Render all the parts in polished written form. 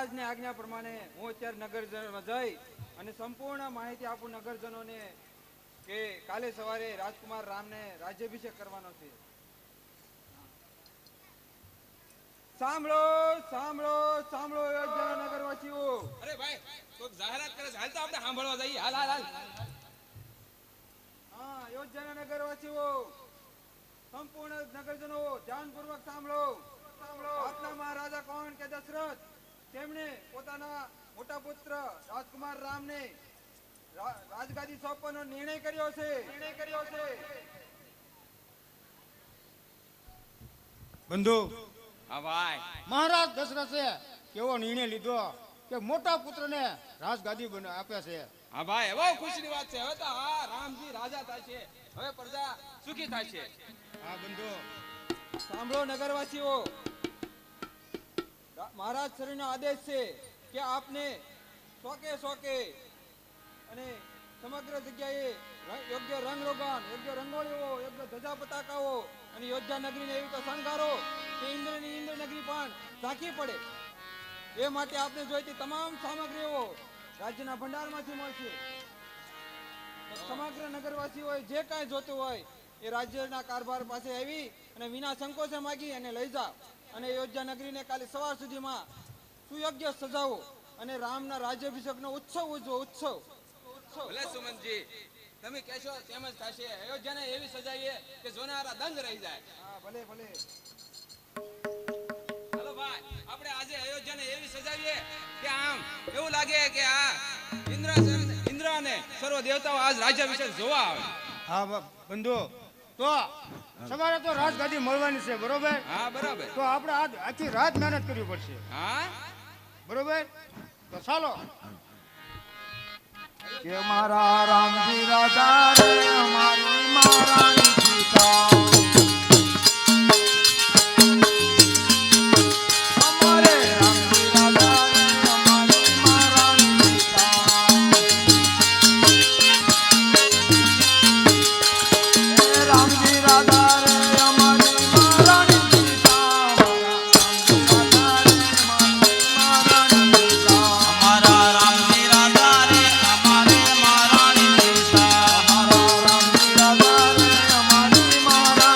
મહારાજની આજ્ઞા પ્રમાણે હું અત્યારે નગરજનમાં જઈ અને સંપૂર્ણ માહિતી આપું નગરજનોને કે કાલે સવારે રાજકુમાર રામને રાજ્યાભિષેક કરવાનો છે. સાંભળો સાંભળો સાંભળો અયોધ્યાના નગરવાસીઓ. અરે ભાઈ કોક જાહેરાત કરે છે, હાલ તો આપણે સાંભળવા જઈએ. હાલ હાલ હાલ. હા, અયોધ્યાના નગરવાસીઓ, સંપૂર્ણ નગરજનો ધ્યાનપૂર્વક સાંભળો. આપના મહારાજા કોણ કે દશરથ, તેમણે પોતાના મોટા પુત્ર રાજકુમાર રામને રાજગાદી સોંપવાનો નિર્ણય કર્યો છે. બંધુ, હા ભાઈ, મહારાજ દશરથે કેવો નિર્ણય લીધો કે મોટા પુત્રને રાજગાદી આપે છે. હા ભાઈ, બહુ ખુશીની વાત છે. હવે તો હા રામજી રાજા થાય છે, હવે પ્રજા સુખી થાય છે. હા બંધુ, સાંભળો નગરવાસીઓ, મહારાજ શ્રીનો આદેશ છે કે આપને સોકે અને સમગ્ર જગ્યાએ યોગ્ય રંગરોગાન, યોગ્ય રંગોળીઓ, યોગ્ય ધજા પતાકાઓ અને યોદ્ધા નગરીને એવી તો શણગારો કે ઇન્દ્ર નગરી પણ ઝાંખી પડે. એ માટે આપને જોઈતી તમામ સામગ્રીઓ રાજ્યના ભંડારમાંથી મળશે. સમગ્ર નગરવાસીઓએ જે કાંઈ જોતું હોય એ રાજ્યના કારભાર પાસે આવી અને વિના સંકોચે માગી અને લઈ જા અને અયોધ્યા નગરીને કાલે સવાર સુધીમાં સુયોગ્ય સજાવો અને રામના રાજ્યાભિષેકનો ઉત્સવ ઉજવો. ઉત્સવ ભલે સુમનજી, તમે કહેશો તેમ જ થશે. અયોધ્યાને એવી સજાઈએ કે જોનારા દંગ રહી જાય. હા, ભલે ભલે. હાલો ભાઈ, આપણે આજે અયોધ્યાને એવી સજાવીએ કે આમ એવું લાગે કે આ ઇન્દ્ર અને સર્વ દેવતાઓ આજ રાજ્યાભિષેક જોવા આવે. હા બંધુ, તો સવારે તો રાજગાદી મળવાની છે, બરોબર? હા બરાબર. તો આપણે આજ આખી રાત મહેનત કરવી પડશે, હા બરોબર? તો ચાલો. કે મારા રામજી રાજા રે મારી મહારાણી સીતા, અમારે રામજી રાજા રે અમારી મહારાણી સીતા, એ રામજી રાજા રે અમારી મહારાણી સીતા, મારા રામજી રાજા રે અમારી મહારાણી સીતા, અમારા રામજી રાજા રે અમારી મહારાણી સીતા, અમારા રામજી રાજા રે અમારી મહારાણી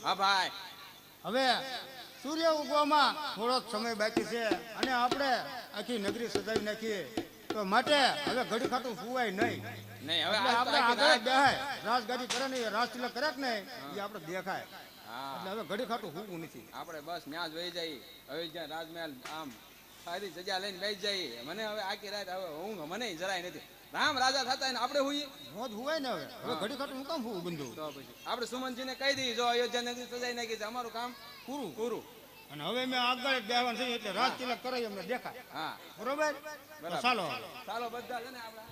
હા ભાઈ હવે સૂર્ય ઉગવામાં થોડોક સમય બાકી છે અને આપણે આખી નગરી સજાવી નાખીએ તો માટે હવે ઘડી ખાતું સુવાય નહીં. નહીં હવે એટલે આજ તો આપણે આખી આગળ રાત- બેહાય રાજગાદી કરે ને રાજ તિલક કરે કે નહીં એ આપણે દેખાય. હા એટલે હવે ઘડી ખાતું હુકવું નથી. આપણે બસ ન્યા જ વહી જઈએ હવે જ્યાં રાજમહેલ આમ સારી સજા લઈને બેસી જઈએ. મને હવે આખી રાત હવે ઊંઘ મને જરાય નથી. રામ રાજા થતા ને આપણે હોઈએ રોજ હુવાય ને હવે ઘડી ખાતું હું કામ હુવું બંધુ તો પછી આપણે સુમનજીને કહી દઈએ જો અયોધ્યા નગરી સજાઈ નાખી છે અમારું કામ પૂરું. પૂરું. અને હવે મેં આગળ જ બેહવાનું છે એટલે રાજ તિલક કરે અમને દેખાય. હા બરોબર તો બરાબર. ચાલો ચાલો બધા છે ને આપણે